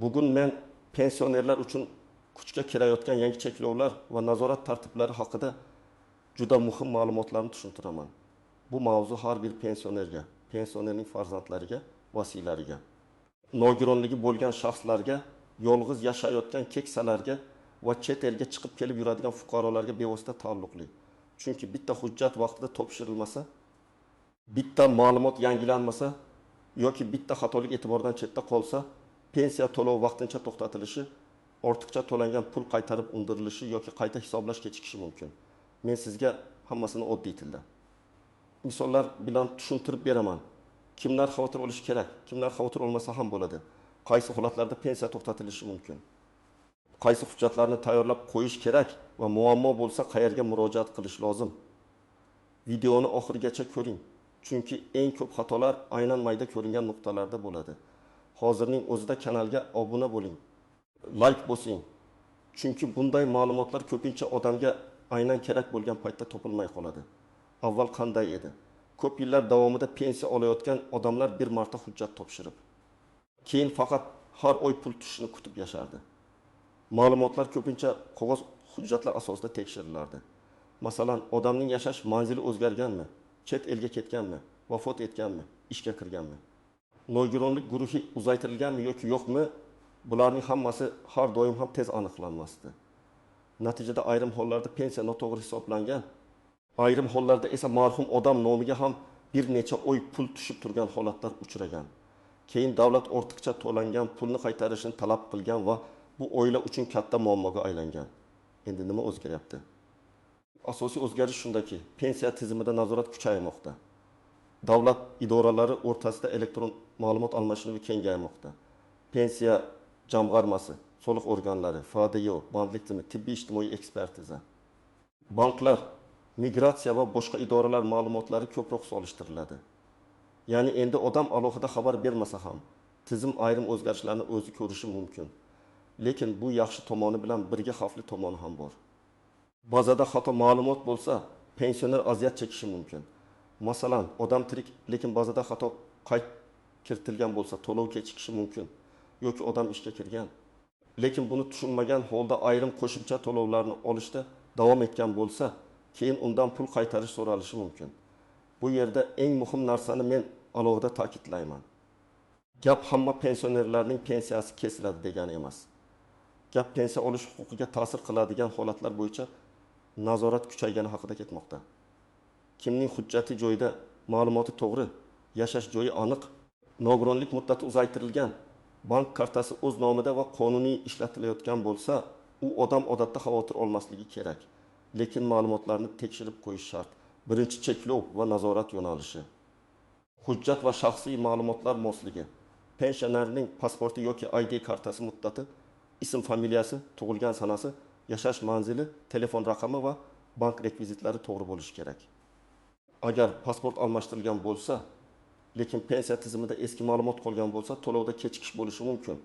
Bugun men pensionerlar uchun kuchga kirayotgan yangi cheklovlar va nazorat tartiblari haqida juda muhim ma'lumotlarni tushuntiraman. Bu mavzu har bir pensionerga, pensionerning farzandlariga, vasiylariga, nogironligi bo'lgan shaxslarga, yolg'iz yashayotgan keksalarga va chet elga chiqib kelib yuradigan fuqarolarga bevosita taalluqli. Chunki bitta hujjat vaqtida topshirilmasa, bitta ma'lumot yangilanmasa yoki bitta xatolik e'tibordan chetda qolsa, pensiya to'lovi vaqtincha to'xtatilishi, ortiqcha to'langan pul qaytarib undirilishi yoki qayta hisoblash kechikishi mumkin. Men sizga hammasini oddiy tilda misollar bilan tushuntirib beraman. Kimlar xavotir olishi kerak, kimlar xavotir olmasa ham bo'ladi. Qaysi holatlarda pensiya to'xtatilishi mumkin? Qaysi hujjatlarni tayyorlab qo'yish kerak va muammo bo'lsa qayerga murojaat qilish lozim? Videoni oxirigacha ko'ring. Chunki eng ko'p xatolar aynan mayda ko'ringan nuqtalarda bo'ladi. Hozirning o'zida kanalga obuna bo'ling. Like bosing. Chunki bunday ma'lumotlar ko'pincha odamga aynan kerak bo'lgan paytda topilmay qoladi. Avval qanday edi? Ko'p yillar davomida pensiya olayotgan odamlar bir marta hujjat topshirib, keyin faqat har oy pul tushishini kutib yashardi. Ma'lumotlar ko'pincha qog'oz hujjatlar asosida tekshirilardi. Masalan, odamning yashash manzili o'zgarganmi, chet elga ketganmi, vafot etganmi, ishga kirganmi, nogironlik guruhi uzaytirilganmi yoki yo'qmi, bularning hammasi har doim ham tez aniqlanmasdi. Natijada ayrim hollarda pensiya noto'g'ri hisoblangan, ayrim hollarda esa marhum odam nomiga ham bir necha oy pul tushib turgan holatlar uchragan. Keyin davlat ortiqcha to'langan pulni qaytarishni talab qilgan va bu oila uchun katta muammoga aylangan. Endi nima o'zgaryapti? Asosiy o'zgarish shundaki, pensiya tizimida nazorat kuchaymoqda. Davlat idoralari o'rtasida elektron ma'lumot almashinuvi kengaymoqda. Pensiya jamg'armasi, soliq organlari, FADYO, bandlik tizimi, tibbiy ijtimoiy ekspertiza, banklar, migratsiya va boshqa idoralar ma'lumotlari ko'proq solishtiriladi. Ya'ni endi odam alohida xabar bermasa ham, tizim ayrim o'zgarishlarni o'zi ko'rishi mumkin. Lekin bu yaxshi tomoni bilan birga xavfli tomoni ham bor. Bazada xato ma'lumot bo'lsa, pensioner aziyat chekishi mumkin. Masalan, odam tirik, lekin bazada xato qayd kiritilgan bo'lsa, to'lov kechikishi mumkin. Yoki odam ishga kirgan, lekin buni tushunmagan holda ayrim qo'shimcha to'lovlarni olishda davom etgan bo'lsa, keyin undan pul qaytarish so'ralishi mumkin. Bu yerda eng muhim narsani men alohida ta'kidlayman. Gap hamma pensionerlarning pensiyasi kesiladi degani emas. Gap pensiya olish huquqiga ta'sir qiladigan holatlar bo'yicha nazorat kuchaygani haqida ketmoqda. Kimning hujjati joyida, ma'lumoti to'g'ri, yashash joyi aniq, nogironlik muddati uzaytirilgan, bank kartasi o'z nomida va qonuniy ishlatilayotgan bo'lsa, u odam odatda xavotir olmasligi kerak. Lekin ma'lumotlarni tekshirib qo'yish shart. Birinchi cheklov va nazorat yo'nalishi. Hujjat va shaxsiy ma'lumotlar mosligi. Pensionerning pasporti yoki ID kartasi muddati, ism familiyasi, tug'ilgan sanasi, yashash manzili, telefon raqami va bank rekvizitlari to'g'ri bo'lishi kerak. Agar pasport almashtirilgan bo'lsa, lekin pensiya tizimida eski ma'lumot qolgan bo'lsa, to'lovda kechikish bo'lishi mumkin.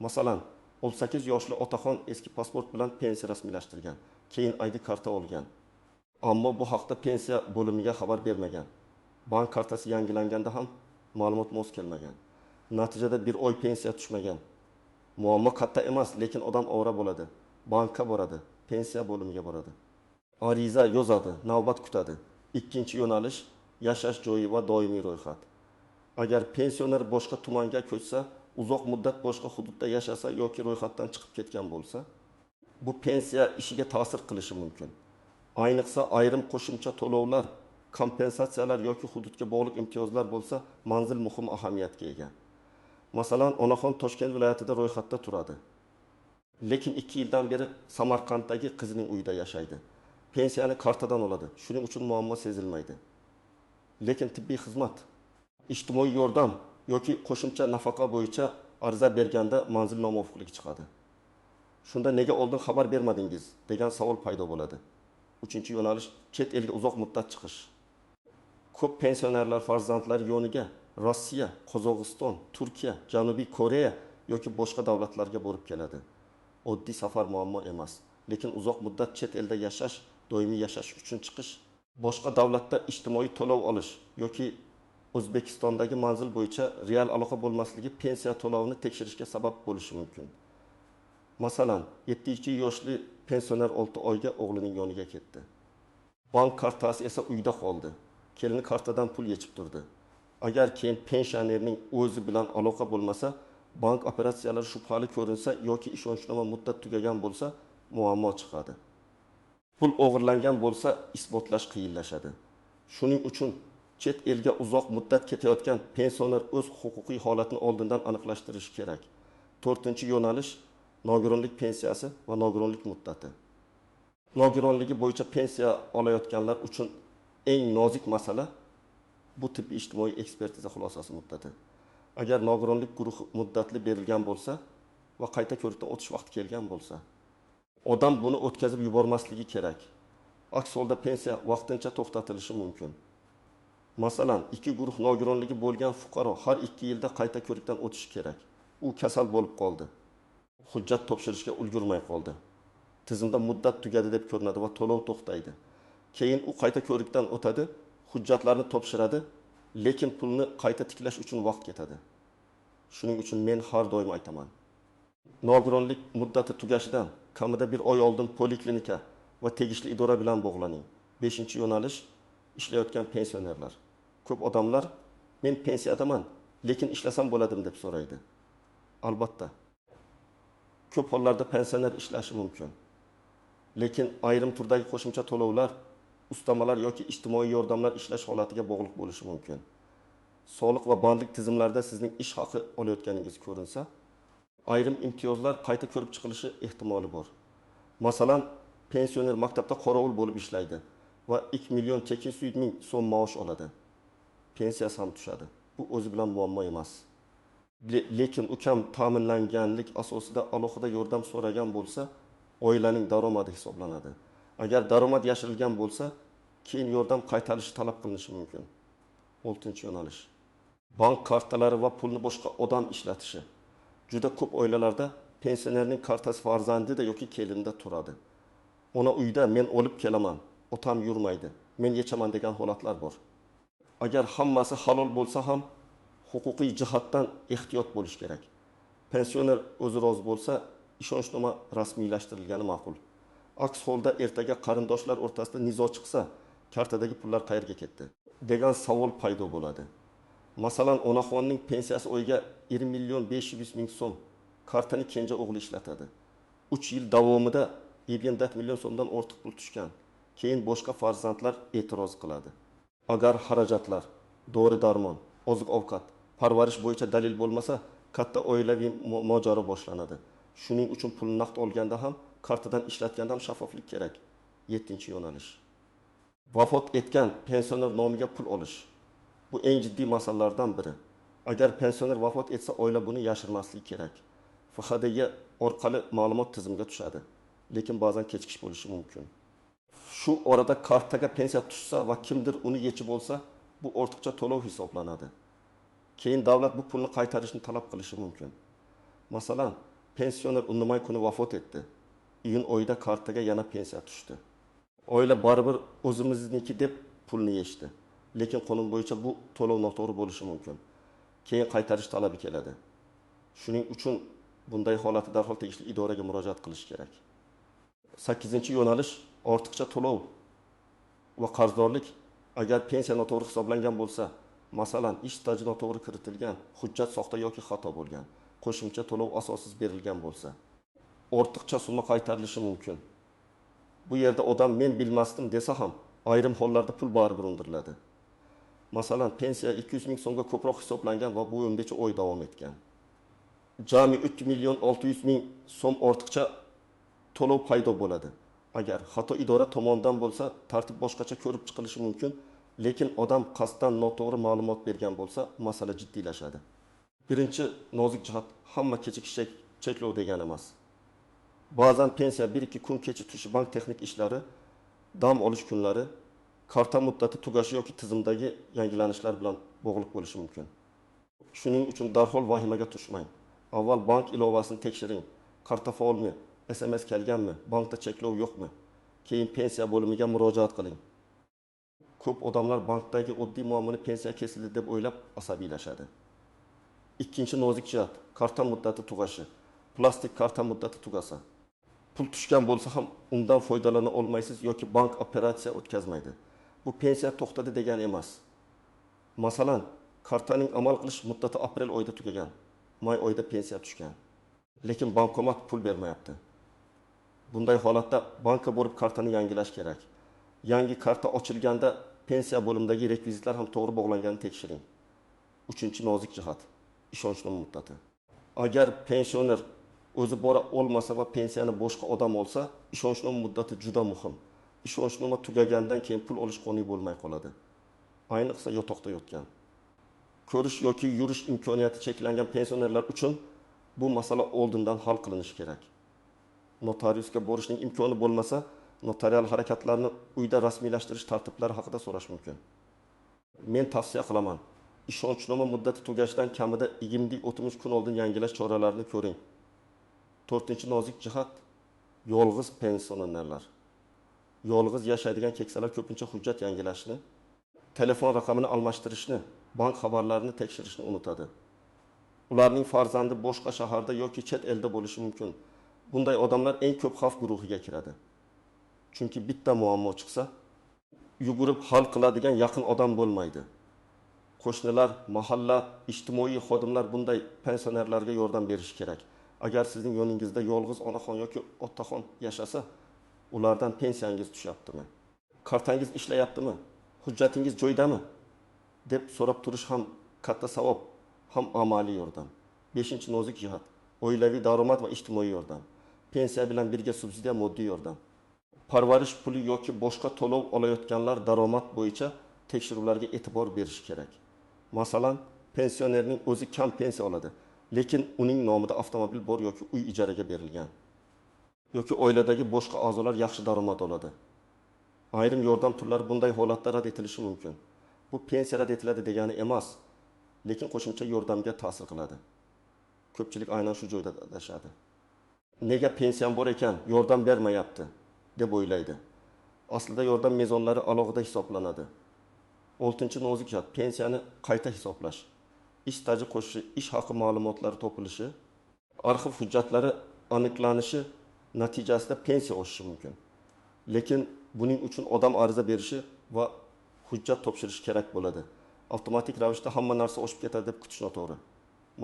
Masalan, 18 yoshli otaxon eski pasport bilan pensiya rasmiylashtirgan, keyin ID karta olgan. Ammo bu haqda pensiya bo'limiga xabar bermagan. Bank kartasi yangilanganda ham ma'lumot mos kelmagan. Natijada bir oy pensiya tushmagan. Muammo katta emas, lekin odam ovora bo'ladi. Bankka boradi, pensiya bo'limiga boradi. Ariza yozadi, navbat kutadi. Ikkinchi yo'nalish yashash joyi va doimiy ro'yxat. Agar pensioner boshqa tumanga ko'chsa, uzoq muddat boshqa hududda yashasa yoki ro'yxatdan chiqib ketgan bo'lsa, bu pensiya ishiga ta'sir qilishi mumkin. Ayniqsa ayrim qo'shimcha to'lovlar, kompensatsiyalar yoki hududga bog'liq imtiyozlar bo'lsa, manzil muhim ahamiyatga ega. Masalan, onaxon Toshkent viloyatida ro'yxatda turadi. Lekin 2 yildan beri Samarqanddagi qizining uyida yashaydi. Pensiyani kartadan oladi. Shuning uchun muammo sezilmaydi. Lekin tibbiy xizmat, ijtimoiy yordam yoki qo'shimcha nafaqa bo'yicha ariza berganda manzil nomuvofiqligi chiqadi. Shunda nega oldin xabar bermadingiz degan savol paydo bo'ladi. Uchinchi yo'nalish chet elga uzoq muddat chiqish. Ko'p pensionerlar farzandlari yoniga Rossiya, Qozog'iston, Turkiya, Janubiy Koreya yoki boshqa davlatlarga borib keladi. Oddiy safar muammo emas, lekin uzoq muddat chet elda yashash, doimiy yashash uchun chiqish, boshqa davlatda ijtimoiy to'lov olish yoki O'zbekistondagi manzil bo'yicha real aloqa bo'lmasligi pensiya to'lovini tekshirishga sabab bo'lishi mumkin. Masalan, 7 yoshli pensioner 6 oyga o'g'lining yoniga ketdi. Bank kartasi esa uyda qoldi. Kelini kartadan pul yechib turdi. Agar keyin pensionerning o'zi bilan aloqa bo'lmasa, bank operatsiyalari shubhali ko'rinsa yoki ishonchnoma muddat tugagan bo'lsa, muammo chiqadi. Pul o'g'irlangan bo'lsa, isbotlash qiyinlashadi. Shuning uchun chet elga uzoq muddat ketayotgan pensioner o'z huquqiy holatini oldindan aniqlashtirishi kerak. 4-yo'nalish nogironlik pensiyasi va nogironlik muddati. Nogironligi bo'yicha pensiya olayotganlar uchun eng nozik masala bu tibbiy ijtimoiy ekspertiza xulosasi muddati. Agar nogironlik guruhi muddatli berilgan bo'lsa va qayta ko'rikdan o'tish vaqti kelgan bo'lsa, odam buni o'tkazib yubormasligi kerak. Aks holda pensiya vaqtincha to'xtatilishi mumkin. Masalan, 2 guruh nogironligi bo'lgan fuqaro har 2 yilda qayta ko'rikdan o'tishi kerak. U kasal bo'lib qoldi. Hujjat topshirishga ulgurmay qoldi. Tizimda muddat tugadi deb ko'rinadi va to'lov to'xtaydi. Keyin u qayta ko'rikdan o'tadi, hujjatlarni topshiradi, lekin pulni qayta tiklash uchun vaqt ketadi. Shuning uchun men har doim aytaman. Nogironlik muddati tugashidan kamida 1 oy oldin poliklinika va tegishli idora bilan bog'laning. 5-yo'nalish ishlayotgan pensionerlar. Ko'p odamlar men pensiyadaman, lekin ishlasam bo'ladimi deb so'raydi. Albatta. Ko'p hollarda pensioner ishlashi mumkin. Lekin ayrim turdagi qo'shimcha to'lovlar, ustamalar yoki ijtimoiy yordamlar ishlash holatiga bog'liq bo'lishi mumkin. Soliq va bandlik tizimlarida sizning ish haqi olayotganingiz ko'rinsa, ayrim imtiyozlar qayta ko'rib chiqilishi ehtimoli bor. Masalan, pensioner maktabda qorovul bo'lib ishlaydi va 2,8 million so'm maosh oladi. Pensiyasi ham tushadi. Bu o'zi bilan muammo emas. Lekin ukam ta'minlanganlik asosida alohida yordam so'ragan bo'lsa, oilaning daromadi hisoblanadi. Agar daromad yashirilgan bo'lsa, keyin yordam qaytarilishi talab qilinishi mumkin. 6-yo'nalish. Bank kartalari va pulni boshqa odam ishlatishi. Juda ko'p oilalarda pensionerning kartasi farzandida yoki kelinida turadi. Ona uyda men olib kelaman, otam yurmaydi, men yechaman degan holatlar bor. Agar hammasi halol bo'lsa ham, huquqiy jihatdan ehtiyot bo'lish kerak. Pensioner o'zi rozi bo'lsa, ishonchnoma rasmiylashtirilgani ma'qul. Aks holda ertaga qarindoshlar o'rtasida nizo chiqsa, kartadagi pullar qayerga ketdi degan savol paydo bo'ladi. Masalan, onaxonning pensiyasi oyiga 20,500,000 so'm, kartani kenja o'g'li ishlatadi. 3 yil davomida 7 million so'mdan ortiq pul tushgan. Keyin boshqa farzandlar e'tiroz qiladi. Agar xarajatlar, dori-darmon, oziq-ovqat, parvarish bo'yicha dalil bo'lmasa, katta oilaviy mojaro boshlanadi. Shuning uchun pulni naqd olganda ham, kartadan ishlatganda ham shaffoflik kerak. 7-yo'nalish. Vafot etgan pensioner nomiga pul olish. Bu eng jiddiy masalalardan biri. Agar pensioner vafot etsa, oila buni yashirmasligi kerak. FHDga orqali ma'lumot tizimiga tushadi. Lekin ba'zan kechikish bo'lishi mumkin. Shu orada kartaga pensiya tushsa va kimdir uni yechib olsa, bu ortiqcha to'lov hisoblanadi. Keyin davlat bu pulni qaytarishni talab qilishi mumkin. Masalan, pensioner unmay kuni vafot etdi. Iyun oyida kartaga yana pensiya tushdi. Oila baribir o'zimizniki deb pulni yechdi. Lekin qonun bo'yicha bu to'lov noto'g'ri bo'lishi mumkin. Keyin qaytarish talabi keladi. Shuning uchun bunday holatda darhol tegishli idoraga murojaat qilish kerak. 8-yo'nalish ortiqcha to'lov va qarzdorlik. Agar pensiya noto'g'ri hisoblangan bo'lsa, masalan, ish staji noto'g'ri kiritilgan, hujjat soxta yoki xato bo'lgan, qo'shimcha to'lov asossiz berilgan bo'lsa, ortiqcha summa qaytarilishi mumkin. Bu yerda odam men bilmasdim desa ham, ayrim hollarda pul baribir undiriladi. Masalan, pensiya 200,000 so'mga ko'proq hisoblangan va bu 15 oy davom etgan. Jami 3,600,000 so'm ortiqcha to'lov paydo bo'ladi. Agar xato idora tomonidan bo'lsa, tartib boshqacha ko'rib chiqilishi mumkin, lekin odam qasddan noto'g'ri ma'lumot bergan bo'lsa, masala jiddiylashadi. Birinchi nozik jihat hamma kechikish cheklov degani emas. Ba'zan pensiya 1-2 kun kechiktishi bank texnik ishlari, dam olish kunlari, karta muddati tugashi yoki tizimdagi yangilanishlar bilan bog'liq bo'lishi mumkin. Shuning uchun darhol vahimaga tushmang. Avval bank ilovasini tekshiring. Karta faolmi? SMS kelganmi? Bankda cheklov yo'qmi? Keyin pensiya bo'limiga murojaat qiling. Ko'p odamlar bankdagi oddiy muammoni pensiya kesildi deb o'ylab asabiylashadi. Ikkinchi nozik jihat karta muddati tugashi. Plastik karta muddati tugasa, pul tushgan bo'lsa ham undan foydalana olmaysiz yoki bank operatsiya o'tkazmaydi. Bu pensiya to'xtadi degani emas. Masalan, kartaning amal qilish muddati aprel oyida tugagan, may oyida pensiya tushgan. Lekin bankomat pul bermayapti. Bunday holatda banka borib kartani yangilash kerak. Yangi karta ochilganda pensiya bo'limidagi rekvizitlar ham to'g'ri bog'langanini tekshiring. Uchinchi nozik jihat ishonchli muddati. Agar pensioner o'zi bora olmasa va pensiyani boshqa odam olsa, ishonchli muddati juda muhim. Ishonchli tugagandan keyin pul olish qonuniy bo'lmay qoladi. Ayniqsa yotoqda yotgan, ko'rish yoki yurish imkoniyati cheklangan pensionerlar uchun bu masala oldindan hal qilinishi kerak. Notariusga borishning imkoni bo'lmasa, notarial harakatlarni uyda rasmiylashtirish tartiblari haqida so'rash mumkin. Men tavsiya qilaman. Ishonchnoma muddati tugashidan kamida 20-30 kun oldin yangilash choralarini ko'ring. 4-nozik jihat yolg'iz pensionerlar. Yolg'iz yashaydigan keksalar ko'pincha hujjat yangilashni, telefon raqamini almashtirishni, bank xabarlarini tekshirishni unutadi. Ularning farzandi boshqa shaharda yoki chet elda bo'lishi mumkin. Bunday odamlar eng ko'p xavf guruhiga kiradi. Chunki bitta muammo chiqsa, yugurib hal qiladigan yaqin odam bo'lmaydi. Qo'shnilar, mahalla, ijtimoiy xodimlar bunday pensionerlarga yordam berishi kerak. Agar sizning yoningizda yolg'iz onaxon yoki otaxon yashasa, ulardan pensiyangiz tushyaptimi? Kartangiz ishlayaptimi? Hujjatingiz joyidami? deb so'rab turish ham katta savob, ham amaliy yordam. 5-nozik jihat oilaviy daromad va ijtimoiy yordam. Pensiya bilan birga subsidiya moddiy yordam. Parvarish puli yoki boshqa to'lov olayotganlar daromad bo'yicha tekshiruvlarga e'tibor berish kerak. Masalan, pensionerning o'zi kam pensiya oladi, lekin uning nomida avtomobil bor yoki uy ijaraga berilgan. Yoki oiladagi boshqa a'zolar yaxshi daromad oladi. Ayrim yordam turlari bunday holatda rad etilishi mumkin. Bu pensiya rad etiladi degani emas, lekin qo'shimcha yordamga ta'sir qiladi. Ko'pchilik aynan shu joyda adashadi. Nega pensiyam bor ekan, yordam bermayapti deb o'ylaydi. Aslida yordam mezonlari alohida hisoblanadi. 6-nozik jihat pensiyani qayta hisoblash. Ish staji qo'shishi, ish haqi ma'lumotlari topilishi, arxiv hujjatlari aniqlanishi natijasida pensiya oshishi mumkin. Lekin buning uchun odam ariza berishi va hujjat topshirish kerak bo'ladi. Avtomatik ravishda hamma narsa oshib ketadi deb kutish noto'g'ri.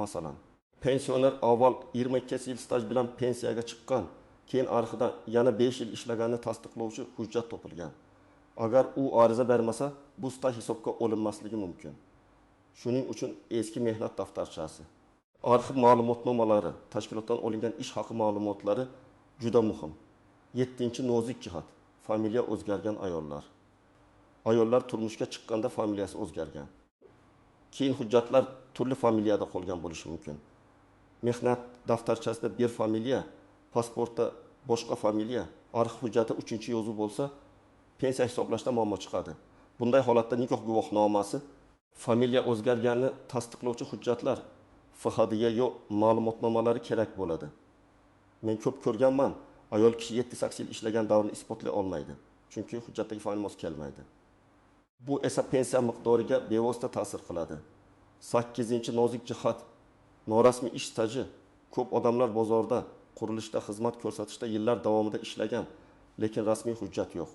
Masalan, pensioner avval 22 yil staj bilan pensiyaga chiqqan, keyin arxidan yana 5 yil ishlaganini tasdiqlovchi hujjat topilgan. Agar u ariza bermasa, bu staj hisobga olinmasligi mumkin. Shuning uchun eski mehnat daftarchasi, arxiv ma'lumotnomalari, tashkilotdan olingan ish haqi ma'lumotlari juda muhim. 7-nozik jihat familiya o'zgargan ayollar. Ayollar turmushga chiqqanda familiyasi o'zgargan. Keyin hujjatlar turli familiyada qolgan bo'lishi mumkin. Mehnat daftarchasida bir familiya, pasportda boshqa familiya, arxiv hujjati 3-yozuv bo'lsa, pensiya hisoblashda muammo chiqadi. Bunday holatda nikoh guvohnomasi, familiya o'zgarganini tasdiqlovchi hujjatlar, FHDga yo ma'lumotnomalari kerak bo'ladi. Men ko'p ko'rganman, ayol kishi 7-8 yil ishlagan davrni isbotlay olmaydi, chunki hujjatdagi fa'il mos kelmaydi. Bu esa pensiya miqdoriga bevosita ta'sir qiladi. 8-nozik jihat norasmiy ish staji. Ko'p odamlar bozorda, qurilishda, xizmat ko'rsatishda yillar davomida ishlagan, lekin rasmiy hujjat yo'q.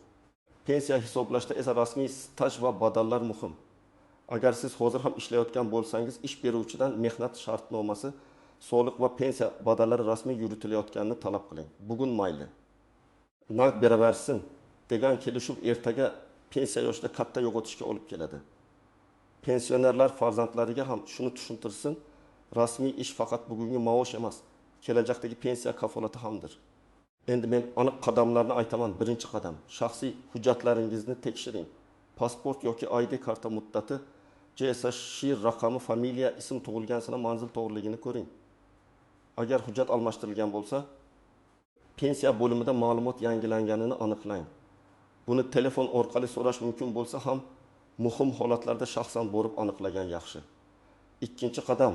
Pensiya hisoblashda esa rasmiy staj va badallar muhim. Agar siz hozir ham ishlayotgan bo'lsangiz, ish beruvchidan mehnat shartnomasi, soliq va pensiya badallari rasmiy yuritilayotganini talab qiling. Bugun mayli, naqd beraversin degan kelishuv ertaga pensiya yoshida katta yo'qotishga olib keladi. Pensionerlar farzandlariga ham shuni tushuntirsin, rasmiy ish faqat bugungi maosh emas, kelajakdagi pensiya kafolati hamdir. Endi men aniq qadamlarni aytaman. Birinchi qadam, shaxsiy hujjatlaringizni tekshiring. Pasport yoki ID karta muddati, JSH raqami, familiya, ism, tug'ilgan sana, manzil to'g'riligini ko'ring. Agar hujjat almashtirilgan bo'lsa, pensiya bo'limida ma'lumot yangilanganini aniqlang. Buni telefon orqali so'rash mumkin bo'lsa ham, muhim holatlarda shaxsan borib aniqlagan yaxshi. Ikkinchi qadam,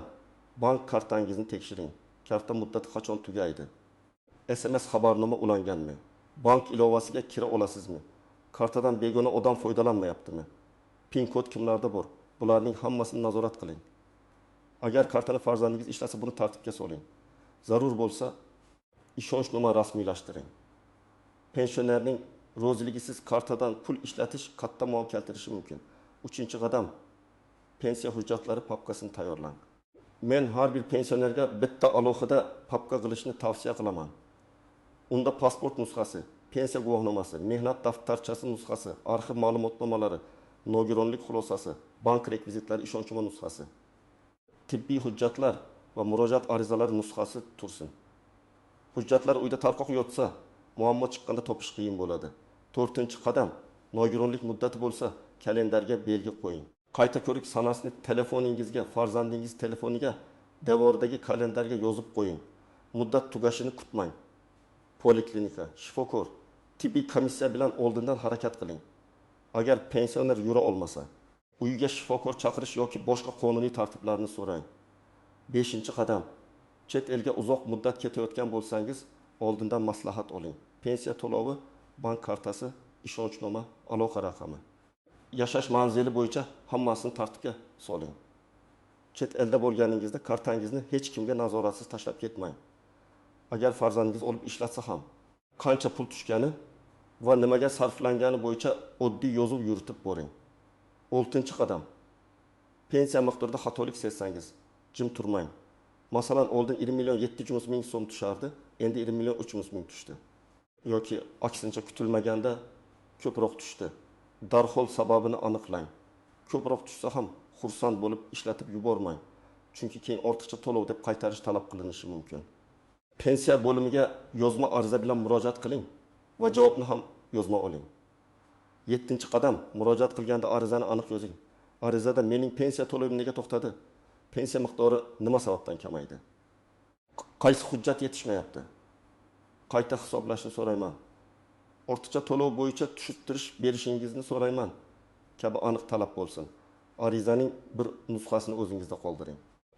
bank kartangizni tekshiring. Karta muddati qachon tugaydi? SMS xabarnoma ulanganmi? Bank ilovasiga kira olasizmi? Kartadan begona odam foydalanmayaptimi? pin kod kimlarda bor? Bularning hammasini nazorat qiling. Agar kartani farzandingiz ishlasa, buni tartibga soling. Zarur bo'lsa, ishonchnoma rasmiylashtiring. Pensionerning ro'ziligisiz kartadan pul ishlatish katta muammo keltirishi mumkin. 3-qadam, pensiya hujjatlari papkasini tayyorlang. Men har bir pensionerga bitta alohida papka qilishni tavsiya qilaman. Unda pasport nusxasi, pensiya guvohnomasi, mehnat daftarchasi nusxasi, arxiv ma'lumotnomalari, nogironlik xulosasi, bank rekvizitlari ishonchma nusxasi, tibbiy hujjatlar va murojaat arizalari nusxasi tursin. Hujjatlar uyda tarqoq yotsa, muammo chiqqanda topish qiyin bo'ladi. 4-qadam, nogironlik muddati bo'lsa, kalendarga belgi qo'ying. Qayta ko'rik sanasini telefoningizga, farzandingiz telefoniga, devordagi kalendarga yozib qo'ying. Muddat tugashini kutmang. Poliklinika, shifokor, tibbiy komissiya bilan oldindan harakat qiling. Agar pensioner yura olmasa, uyiga shifokor chaqirish yoki boshqa qonuniy tartiblarni so'rang. 5-qadam, chet elga uzoq muddat ketayotgan bo'lsangiz, oldindan maslahat oling. Pensiya to'lovi, bank kartasi, ishonchnoma, aloqa raqami. Yashash manzili bo'yicha hammasini tartibga soling. Chet elda bo'lganingizda kartangizni hech kimga nazoratsiz tashlab ketmang. Agar farzandingiz olib ishlatsa ham, qancha pul tushgani va nimaga sarflangani bo'yicha oddiy yozuv yuritib boring. 6-qadam. Pensiya miqdorida xatolik sezsangiz, jim turmang. Masalan, oldin 20 million 700 ming so'm tushardi, endi 20 million 300 ming tushdi. Yoki aksincha kutilmaganda ko'proq tushdi. Darhol sababini aniqlang. Ko'proq tushsa ham xursand bo'lib ishlatib yubormang. Chunki keyin ortiqcha to'lov deb qaytarish talab qilinishi mumkin. Pensiya bo'limiga yozma ariza bilan murojaat qiling va javobni ham yozma oling. 7-qadam, murojaat qilganda arizani aniq yozing. Arizada mening pensiya to'lovim nega to'xtadi? Pensiya miqdori nima sababdan kamaydi? Qaysi hujjat yetishmayapti? Qayta hisoblashni so'rayman. Ortiqcha to'lov bo'yicha tushuntirish berishingizni so'rayman kabi aniq talab bo'lsin. Arizaning bir nusxasini o'zingizda qoldiring.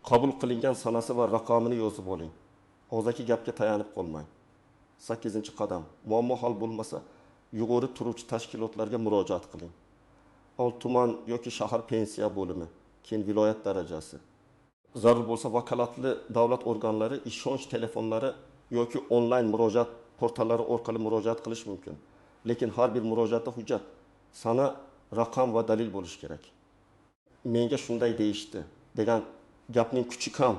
Qabul qilingan sanasi va raqamini yozib oling. Og'zaki gapga tayanib qolmang. 8-qadam, muammo hal bo'lmasa, yuqori turuvchi tashkilotlarga murojaat qiling. Tuman yoki shahar pensiya bo'limi, keyin viloyat darajasi. Zarur bo'lsa, vakolatli davlat organlari ishonch telefonlari yoki onlayn murojaat portallari orqali murojaat qilish mumkin. Lekin har bir murojaatda hujjat, sana, raqam va dalil bo'lishi kerak. Menga shunday deyishdi degan gapning kuchi kam.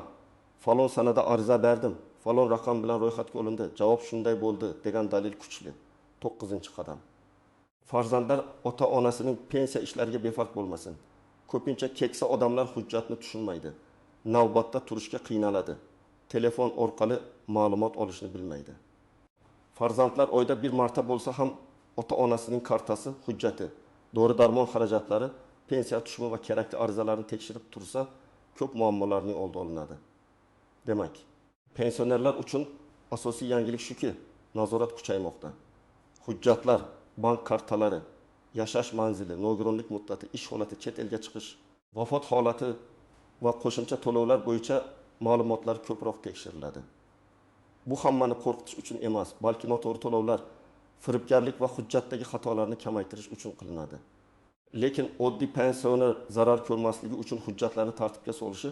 Falon sanada ariza berdim, falon raqam bilan ro'yxatga olindi, javob shunday bo'ldi degan dalil kuchli. 9-qadam. Farzandlar ota-onasining pensiya ishlariga befarq bo'lmasin. Ko'pincha keksa odamlar hujjatni tushunmaydi. Navbatda turishga qiynaladi. Telefon orqali ma'lumot olishni bilmaydi. Farzandlar oyda bir marta bo'lsa ham ota-onasining kartasi, hujjati, dori-darmon xarajatlari, pensiya tushumi va kerakli arizalarni tekshirib tursa, ko'p muammolarning oldi olinadi. Demak, pensionerlar uchun asosiy yangilik shuki, nazorat kuchaymoqda. Hujjatlar, bank kartalari, yashash manzili, nogironlik muddati, ish holati, chet elga chiqish, vafot holati va qo'shimcha to'lovlar bo'yicha ma'lumotlar ko'proq tekshiriladi. Bu hammani qo'rqitish uchun emas, balki noto'g'ri to'lovlar, firibgarlik va hujjatdagi xatolarni kamaytirish uchun qilinadi. Lekin oddiy pensioner zarar ko'rmasligi uchun hujjatlarni tartibga solishi,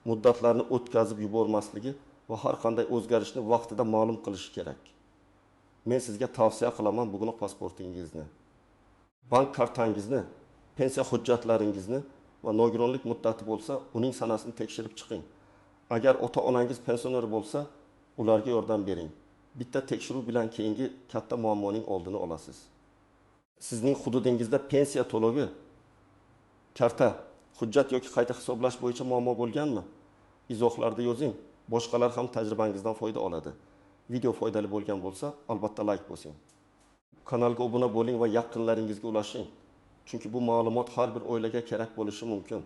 muddatlarni o'tkazib yubormasligi va har qanday o'zgarishni vaqtida ma'lum qilishi kerak. Men sizga tavsiya qilaman bugunoq pasportingizni, bank kartangizni, pensiya hujjatlaringizni va nogironlik muddati bo'lsa, uning sanasini tekshirib chiqing. Agar ota-onangiz pensioner bo'lsa, ularga yordam bering. Bitta tekshiruv bilan keyingi katta muammoning oldini olasiz. Sizning hududingizda pensiya to'lovi, karta, hujjat yoki qayta hisoblash bo'yicha muammo bo'lganmi? Izohlarda yozing. Boshqalar ham tajribangizdan foyda oladi. Video foydali bo'lgan bo'lsa, albatta like bosing. Kanalga obuna bo'ling va yaqinlaringizga ulashing. Chunki bu ma'lumot har bir oilaga kerak bo'lishi mumkin.